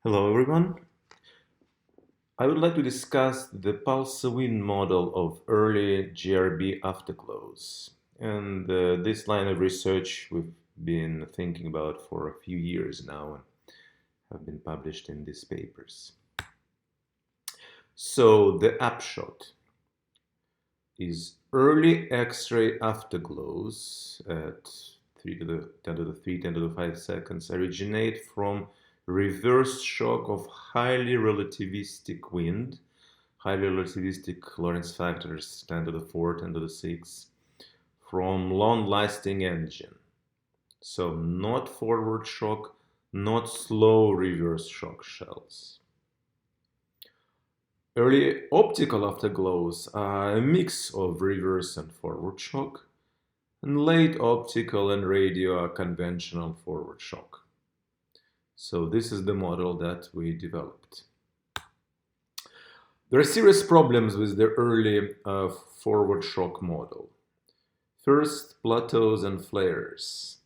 Hello everyone. I would like to discuss the pulsar wind model of early GRB afterglows. And this line of research we've been thinking about for a few years now and have been published in these papers. So the upshot is early X-ray afterglows at 3 to the 10 to the 3, 10 to the 5 seconds originate from reverse shock of highly relativistic wind, highly relativistic Lorentz factors 10 to the 4, 10 to the 6, from long-lasting engine. So not forward shock, not slow reverse shock shells. Early optical afterglows are a mix of reverse and forward shock, and late optical and radio are conventional forward shock. So this is the model that we developed. There are serious problems with the early forward shock model. First, plateaus and flares.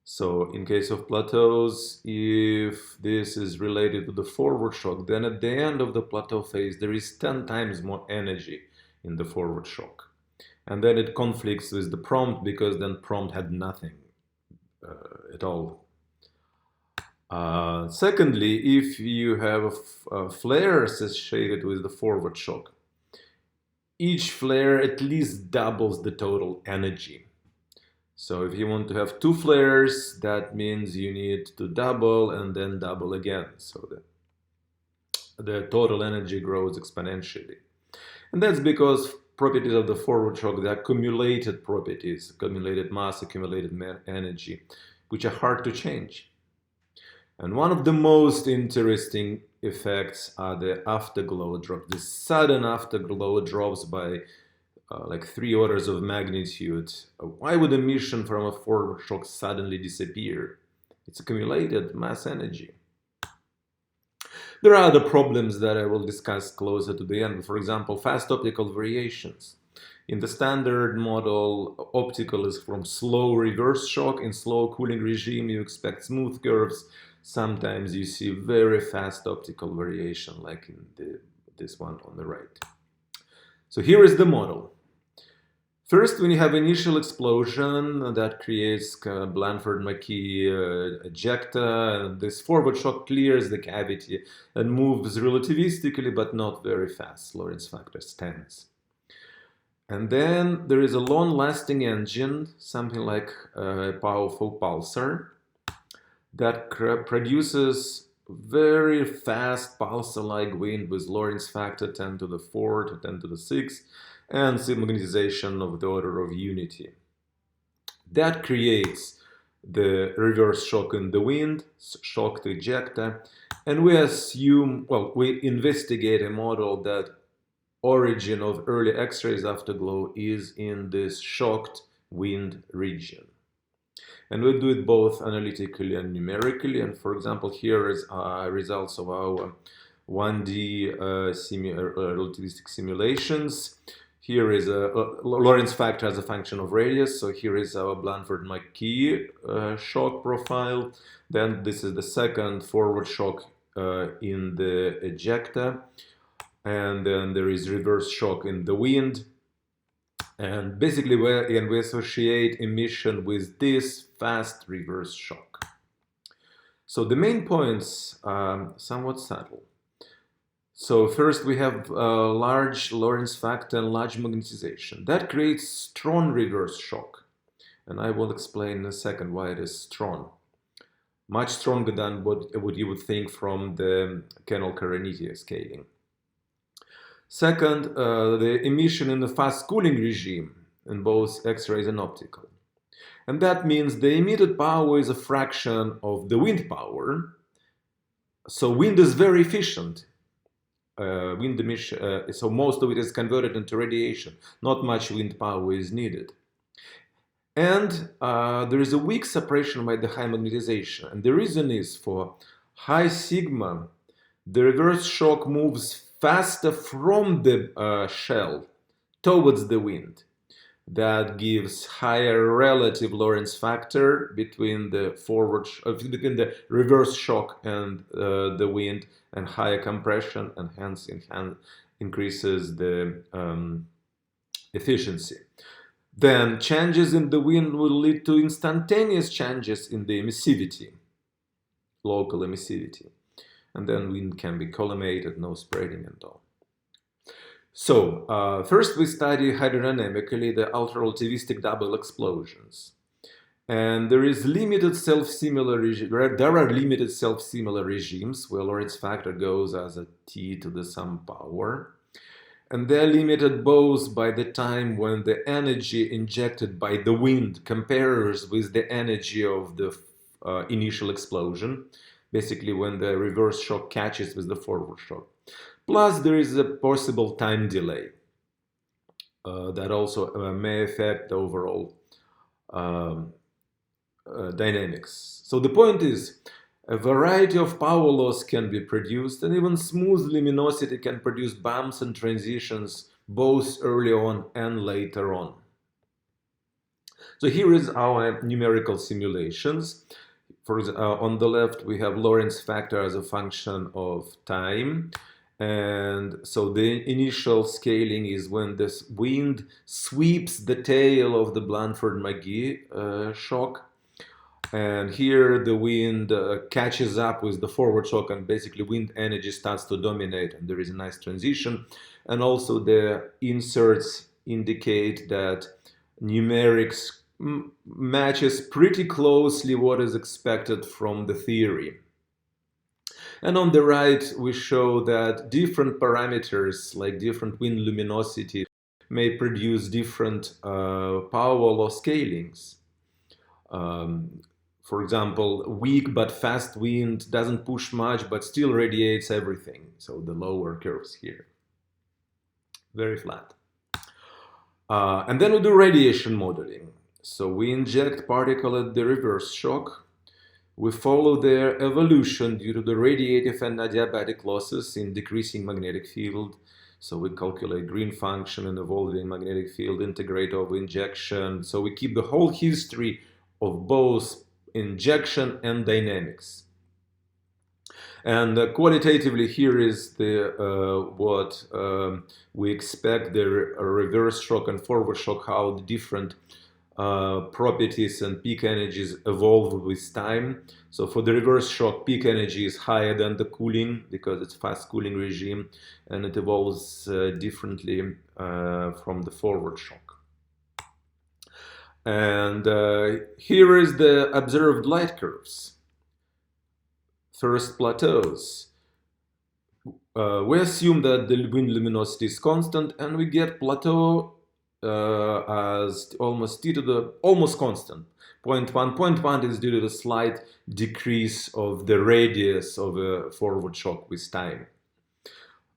So in case of plateaus, if this is related to the forward shock, then at the end of the plateau phase, there is 10 times more energy in the forward shock. And then it conflicts with the prompt because then prompt had nothing at all. Secondly, if you have a flare associated with the forward shock, each flare at least doubles the total energy. So if you want to have 2 flares, that means you need to double and then double again. So the total energy grows exponentially. And that's because properties of the forward shock, the accumulated properties, accumulated mass, accumulated energy, which are hard to change. And one of the most interesting effects are the afterglow drop. The sudden afterglow drops by like 3 orders of magnitude. Why would emission from a forward shock suddenly disappear? It's accumulated mass energy. There are other problems that I will discuss closer to the end. For example, fast optical variations. In the standard model, optical is from slow reverse shock. In slow cooling regime, you expect smooth curves. Sometimes you see very fast optical variation, like in this one on the right. So here is the model. First, when you have initial explosion that creates Blanford-McKee ejecta, this forward shock clears the cavity and moves relativistically, but not very fast. Lorentz factors tens. And then there is a long-lasting engine, something like a powerful pulsar, that produces very fast pulsar-like wind with Lorentz factor 10 to the 4 to 10 to the 6, and magnetization of the order of unity. That creates the reverse shock in the wind, shock to ejecta, and we assume, well, we investigate a model that origin of early X-rays afterglow is in this shocked wind region. And we do it both analytically and numerically. And for example, here is results of our 1D relativistic simulations. Here is a Lorentz factor as a function of radius. So here is our Blanford-McKee shock profile. Then this is the second forward shock in the ejecta. And then there is reverse shock in the wind. And basically, we associate emission with this fast reverse shock. So the main points are somewhat subtle. So first we have large Lorentz factor and large magnetization. That creates strong reverse shock. And I will explain in a second why it is strong. Much stronger than what you would think from the Kernel-Karaniti scaling. Second, the emission in the fast cooling regime in both X-rays and optical. And that means the emitted power is a fraction of the wind power. So wind is very efficient. Wind emission, so most of it is converted into radiation. Not much wind power is needed. And there is a weak separation by the high magnetization. And the reason is for high sigma, the reverse shock moves faster from the shell towards the wind. that gives higher relative Lorentz factor between the between the reverse shock and the wind, and higher compression, and hence increases the efficiency. Then changes in the wind will lead to instantaneous changes in the emissivity, local emissivity, and then wind can be collimated, no spreading and all. So first we study hydrodynamically the ultra-relativistic double explosions. And there is limited self-similar there are limited self-similar regimes where Lorentz factor goes as a T to the some power. And they're limited both by the time when the energy injected by the wind compares with the energy of the initial explosion, basically when the reverse shock catches with the forward shock. Plus, there is a possible time delay that also may affect the overall dynamics. So the point is, a variety of power loss can be produced, and even smooth luminosity can produce bumps and transitions both early on and later on. So here is our numerical simulations. On the left, we have Lorentz factor as a function of time. And so the initial scaling is when this wind sweeps the tail of the Blanford-McGee shock. And here the wind catches up with the forward shock, and basically wind energy starts to dominate, and there is a nice transition. And also the inserts indicate that numerics matches pretty closely what is expected from the theory. And on the right, we show that different parameters, like different wind luminosity, may produce different power law scalings. For example, weak but fast wind doesn't push much, but still radiates everything. So the lower curves here. Very flat. And then we do radiation modeling. So we inject particle at the reverse shock. We follow their evolution due to the radiative and adiabatic losses in decreasing magnetic field. So we calculate green function and evolving magnetic field, integrate over injection. So we keep the whole history of both injection and dynamics. And qualitatively, here is the what we expect the reverse shock and forward shock, how the different properties and peak energies evolve with time. So for the reverse shock, peak energy is higher than the cooling because it's fast cooling regime, and it evolves differently from the forward shock. And here is the observed light curves. First, plateaus. We assume that the wind luminosity is constant, and we get plateau as almost T to the almost constant. 0.1. 0.1 is due to the slight decrease of the radius of a forward shock with time.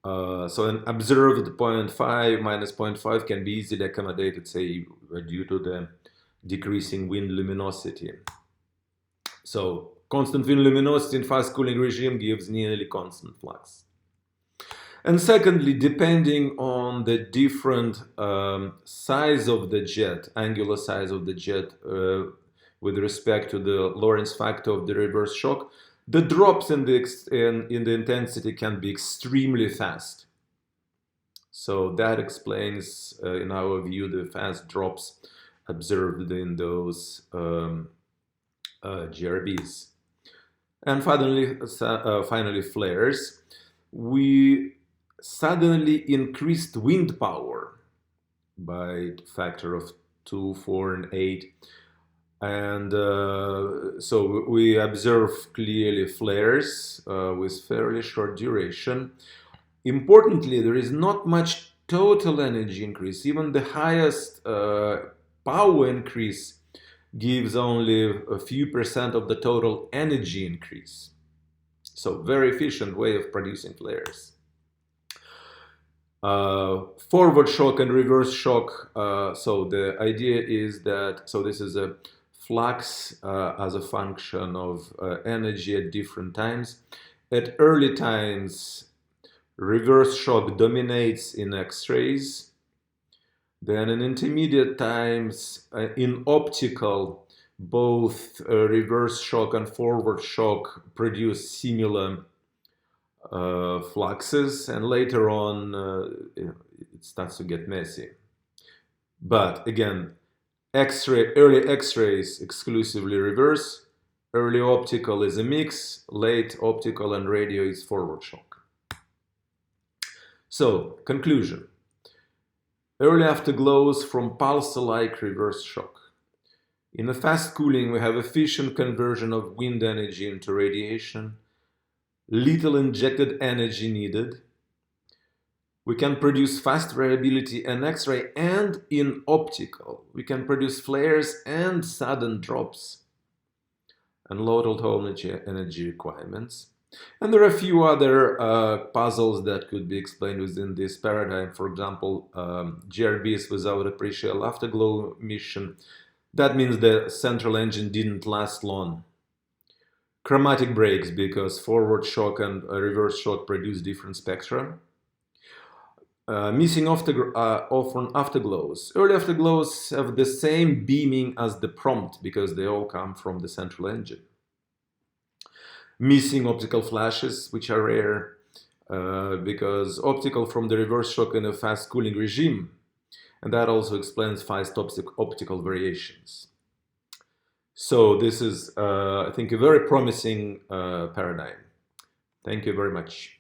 So an observed 0.5 minus 0.5 can be easily accommodated, say, due to the decreasing wind luminosity. So constant wind luminosity in fast cooling regime gives nearly constant flux. And secondly, depending on the different size of the jet, angular size of the jet with respect to the Lorentz factor of the reverse shock, the drops in the intensity can be extremely fast. So that explains, in our view, the fast drops observed in those GRBs. And finally, flares. We suddenly increased wind power by a factor of 2, 4, and 8. And so we observe clearly flares with fairly short duration. Importantly, there is not much total energy increase. Even the highest power increase gives only a few percent of the total energy increase. So very efficient way of producing flares. Forward shock and reverse shock. So the idea is that, so this is a flux as a function of energy at different times. At early times, reverse shock dominates in X-rays. Then in intermediate times, in optical, both reverse shock and forward shock produce similar fluxes, and later on it starts to get messy. But again, early X-rays exclusively reverse, early optical is a mix, late optical and radio is forward shock. So, conclusion. Early afterglows from pulsar-like reverse shock. In the fast cooling, we have efficient conversion of wind energy into radiation, little injected energy needed. We can produce fast variability in X-ray and in optical. We can produce flares and sudden drops and low total energy requirements. And there are a few other puzzles that could be explained within this paradigm. For example, GRBs without appreciable afterglow emission. That means the central engine didn't last long. Chromatic breaks because forward shock and reverse shock produce different spectra. Missing often afterglows. Early afterglows have the same beaming as the prompt because they all come from the central engine. Missing optical flashes, which are rare because optical from the reverse shock in a fast cooling regime, and that also explains fast optical variations. So this is, I think, a very promising paradigm. Thank you very much.